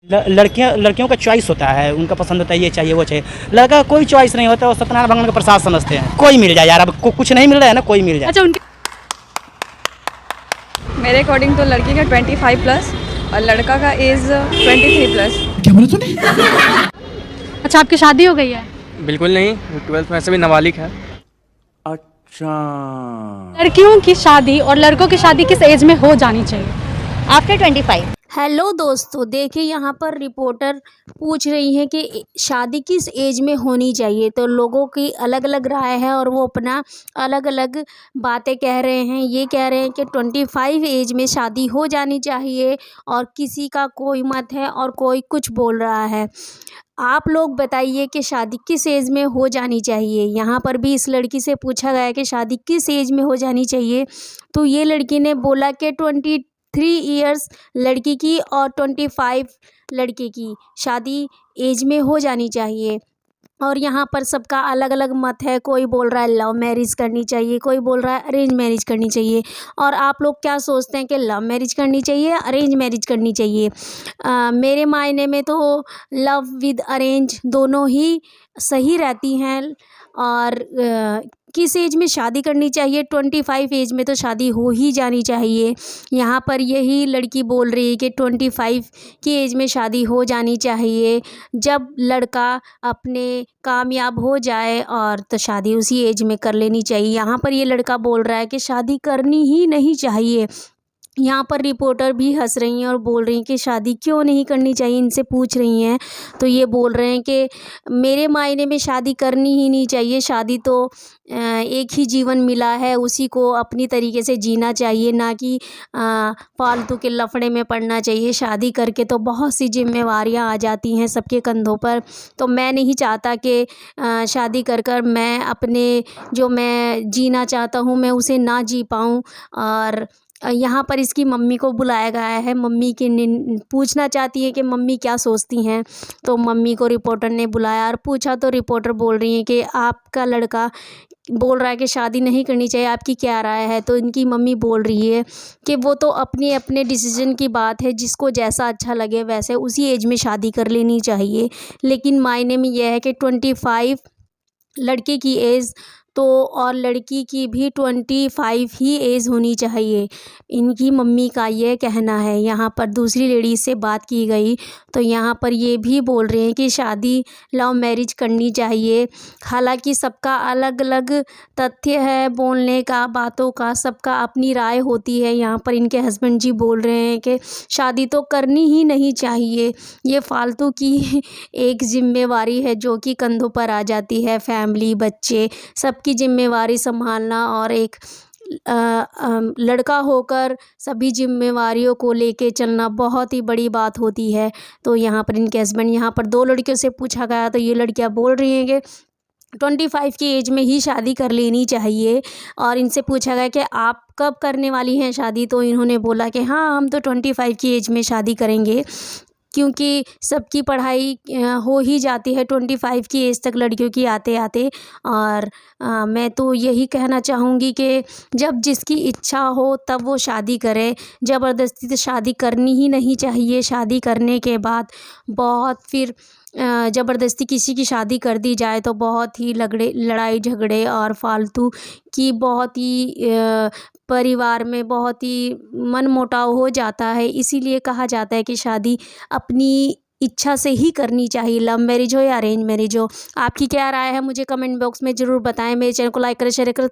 लड़कियां लड़कियों का चॉइस होता है, उनका पसंद होता है, ये चाहिए वो चाहिए। लड़का का कोई चॉइस नहीं होता, वो सत्यनारायण भगवान का प्रसाद समझते हैं। कोई मिल जाए यार, अब कुछ नहीं मिल रहा है ना, कोई मिल जाए। अच्छा उनके मेरे अकॉर्डिंग तो लड़की का 25 प्लस और लड़का का एज 23 प्लस। क्या बोला तूने? अच्छा आपकी शादी हो गई है? बिल्कुल नहीं, 12th में ऐसे भी नाबालिग है। अच्छा, लड़कियों की शादी और लड़कों की शादी किस एज में हो जानी चाहिए? आफ्टर 25। हेलो दोस्तों, देखिए यहाँ पर रिपोर्टर पूछ रही हैं कि शादी किस एज में होनी चाहिए। तो लोगों की अलग अलग राय है और वो अपना अलग अलग बातें कह रहे हैं। ये कह रहे हैं कि 25 एज में शादी हो जानी चाहिए और किसी का कोई मत है और कोई कुछ बोल रहा है। आप लोग बताइए कि शादी किस एज में हो जानी चाहिए। यहाँ पर भी इस लड़की से पूछा गया कि शादी किस एज में हो जानी चाहिए, तो ये लड़की ने बोला कि 23 इयर्स लड़की की और 25 लड़के की शादी एज में हो जानी चाहिए। और यहाँ पर सबका अलग अलग मत है। कोई बोल रहा है लव मैरिज करनी चाहिए, कोई बोल रहा है अरेंज मैरिज करनी चाहिए। और आप लोग क्या सोचते हैं कि लव मैरिज करनी चाहिए, अरेंज मैरिज करनी चाहिए? मेरे मायने में तो लव विद अरेंज दोनों ही सही रहती हैं। और किस एज में शादी करनी चाहिए? 25 एज में तो शादी हो ही जानी चाहिए। यहाँ पर यही लड़की बोल रही है कि 25 की एज में शादी हो जानी चाहिए। जब लड़का अपने कामयाब हो जाए और तो शादी उसी एज में कर लेनी चाहिए। यहाँ पर ये लड़का बोल रहा है कि शादी करनी ही नहीं चाहिए। यहाँ पर रिपोर्टर भी हंस रही हैं और बोल रही हैं कि शादी क्यों नहीं करनी चाहिए, इनसे पूछ रही हैं। तो ये बोल रहे हैं कि मेरे मायने में शादी करनी ही नहीं चाहिए। शादी तो एक ही जीवन मिला है, उसी को अपनी तरीके से जीना चाहिए, ना कि फालतू के लफड़े में पड़ना चाहिए। शादी करके तो बहुत सी जिम्मेवारियाँ आ जाती हैं सबके कंधों पर। तो मैं नहीं चाहता कि शादी कर कर मैं अपने जो मैं जीना चाहता हूँ मैं उसे ना जी पाऊँ। और यहाँ पर इसकी मम्मी को बुलाया गया है। मम्मी की पूछना चाहती है कि मम्मी क्या सोचती हैं। तो मम्मी को रिपोर्टर ने बुलाया और पूछा, तो रिपोर्टर बोल रही है कि आपका लड़का बोल रहा है कि शादी नहीं करनी चाहिए, आपकी क्या राय है? तो इनकी मम्मी बोल रही है कि वो तो अपने अपने डिसीजन की बात है, जिसको जैसा अच्छा लगे वैसे उसी एज में शादी कर लेनी चाहिए। लेकिन मायने में यह है कि 25 लड़के की एज तो और लड़की की भी 25 ही एज होनी चाहिए, इनकी मम्मी का ये कहना है। यहाँ पर दूसरी लेडी से बात की गई तो यहाँ पर ये भी बोल रहे हैं कि शादी लव मैरिज करनी चाहिए। हालांकि सबका अलग अलग तथ्य है बोलने का, बातों का, सबका अपनी राय होती है। यहाँ पर इनके हस्बैंड जी बोल रहे हैं कि शादी तो करनी ही नहीं चाहिए, ये फालतू की एक जिम्मेवारी है जो कि कंधों पर आ जाती है। फैमिली, बच्चे, सबकी जिम्मेवारी संभालना और एक लड़का होकर सभी जिम्मेवारियों को लेके चलना बहुत ही बड़ी बात होती है। तो यहाँ पर इनके हस्बैंड, यहाँ पर दो लड़कियों से पूछा गया तो ये लड़कियाँ बोल रही हैं कि 25 की एज में ही शादी कर लेनी चाहिए। और इनसे पूछा गया कि आप कब करने वाली हैं शादी, तो इन्होंने बोला कि हाँ हम तो 25 की एज में शादी करेंगे, क्योंकि सबकी पढ़ाई हो ही जाती है 25 की एज तक लड़कियों की आते आते। और मैं तो यही कहना चाहूँगी कि जब जिसकी इच्छा हो तब वो शादी करे, ज़बरदस्ती तो शादी करनी ही नहीं चाहिए। शादी करने के बाद बहुत फिर ज़बरदस्ती किसी की शादी कर दी जाए तो बहुत ही लड़ाई झगड़े और फालतू की बहुत ही परिवार में बहुत ही मनमुटाव हो जाता है। इसीलिए कहा जाता है कि शादी अपनी इच्छा से ही करनी चाहिए, लव मैरिज हो या अरेंज मैरिज हो। आपकी क्या राय है मुझे कमेंट बॉक्स में ज़रूर बताएं। मेरे चैनल को लाइक करें, शेयर करें।